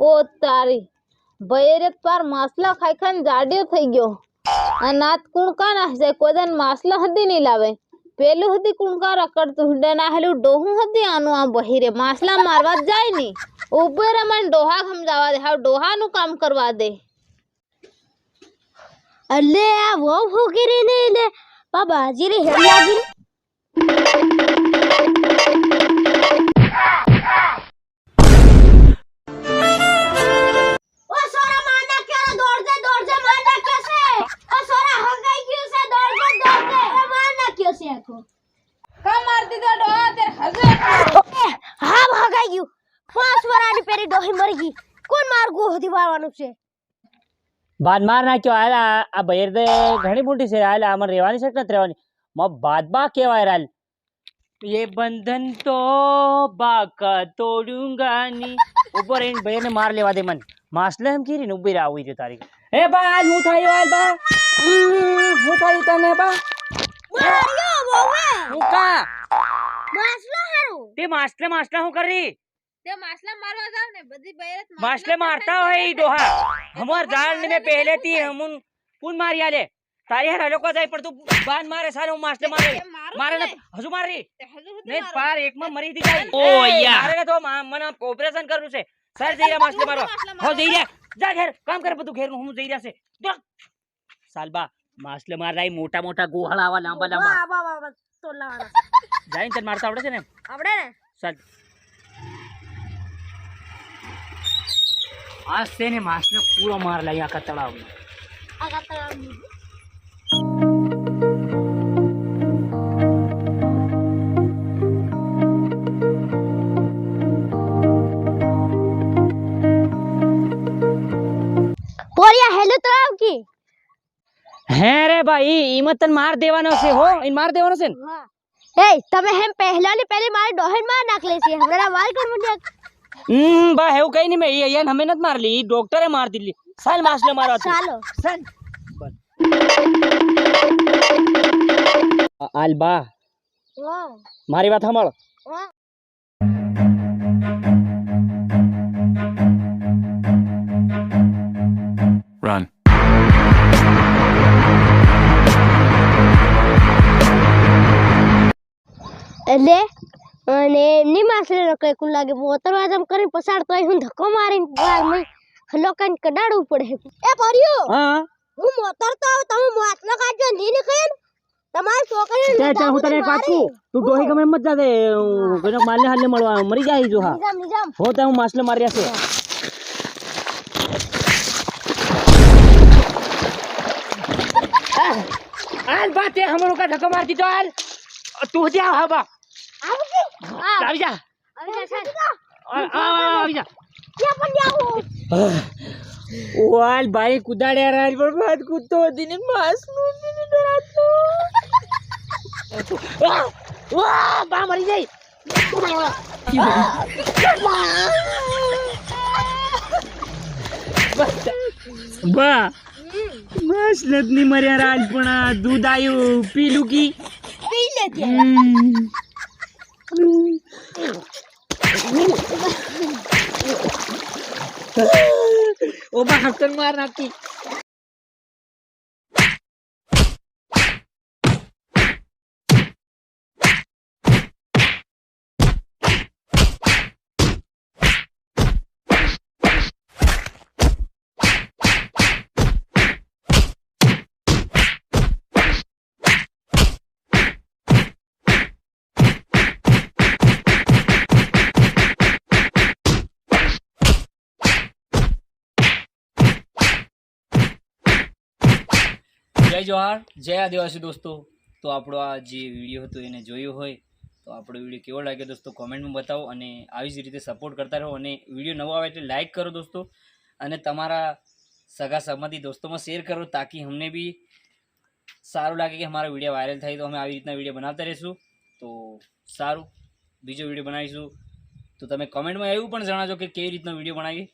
ઓ તારી બૈરે પાર માસલા ખાઈ ખાઈને જાડ્યો થઈ ગયો. આ નાત કુણકા નાખશે કોદન માસલા હદી નહીં લાવે. પેલું હદી કુણકા રકડતું હુંડે ના હેલું ડોહું હદી આનું આ બહિરે માસલા મારવા જ જાય ની. ઉભે રે મને ડોહા સમજાવા દે. હાવ ડોહાનું કામ કરવા દે. અલે આ વો ફોકરી ને લે બાબા જીરે હેલાજી ઓ સોરા માંડા કે દોડ દે માંડા કે છે ઓ સોરા હગાઈ ગયું છે દોડ દે એ માંડા કે છે આખો કા માર દીધો ડોહા તે હજુ હા હગાઈ ગયું 5 વરાની પેરી ડોહી મરી ગઈ કોણ મારગો હદી વાળવાનું છે બાદ માર નાખ્યો આલા આ બહેર દે ઘણી મોટી છે આલા અમર રહેવાની છે કે નથી રહેવાની માં બાદબા કેવાય રાલ ये बंधन तो बाका तोड़ूंगा ની ઉપર એન બહેર ને માર લેવા દે મન માસલે એમ કીરી ને ઉભી રાવી છે તારી એ બા આજ હું થયો આલ બા હું થયું તને બા માર્યો બોવે હું કા માસલો હારું તે માસલે હું કરી તે માસલા મારવા જાવ ને બધી બૈરત मासले मारता है दोहा हमार जान में पहले थी हम कौन मारिया ले तारी हर लोग को जाय पर तू बांध मारे सारे मासले मारे ना हजू मार रही नहीं पार एक में मरी थी जाई ओ या मारे तो मन ऑपरेशन करनु છે सर जईरा मासले मारो हो जईरा जा घेर काम कर तू घेर હું જઈરા છે सालबा मासले मार रही मोटा मोटा गोहळा आवा लांबा लांबा વાહ વાહ વાહ તોલાવાના જાઈન તને મારતા આવડે છે ને આપણે ને चल आज से ने मासले पूरा मार लिया का तड़ाव में આ કાતરા પોરિયા હેલો તો આવ કી है रे भाई ईमत तन मार देवानो से हो इन मार देवानो से હા એ તમે હેમ પહેલાની પહેલી મારી ડોહન માં નાખલે છે હમણાં માર કર મુંડ્યા बा है कहीं नहीं मैं ये हमें नत मार ली डॉक्टर है मार दिली साल मासले मारो ચાલો सन आलबा વાહ मारी बात हमळ વાહ Run. એટલે અને એમની માસલે રકઈ કુ લાગે મોતરવા જમ કરીને પસાર તોય હું ધક્કો મારીને બાર મે લોકાને કડાડવું પડે એ ભર્યો हां હું મોતર તો આવ તમે મોતલો કાઢજો ની ને કઈ તમાર છોકરીને તે તે હું તને એક વાત કહું તું ડોહી ગમે મત જા દે કોઈનો માલને હાલને મળવા મરી જાય જો હા નિજામ હો તે હું માસલે માર્યા છે आल बात है हमरो का धक्का मार दी तो आल तू जा हा बा આવ કે આવી જા આવી જા ક્યાં પણ જાઓ ઓલ ભાઈ કુદાડ્યા રાજ પર બાદ કૂદતો દીને માસનું દીને ડરાતો વાહ બા મરી જાય બા માસલત ની મર્યા રાજ પણ આ દૂધ આયું પીલું કી પી લે તે ओ बा हक्कन मार नाकी જય જોહાર જય આદિવાસી દોસ્તો તો આપણો આ જે વિડીયો હતો એને જોયો હોય તો આપણો વિડીયો કેવો લાગ્યો દોસ્તો કોમેન્ટમાં બતાવો અને આવી જ રીતે સપોર્ટ કરતા રહો અને વિડીયો નવો આવે એટલે લાઈક કરો દોસ્તો અને તમારા સગા સંબંધી દોસ્તોમાં શેર કરો તાકી અમને બી સારું લાગે કે અમારો વિડીયો વાયરલ થાય તો અમે આવી રીતના વિડીયો બનાવતા રહીશું તો સારું બીજો વિડીયો બનાવીશું તો તમે કોમેન્ટમાં એવું પણ જણાવજો કે કેવી રીતનો વિડીયો બનાવી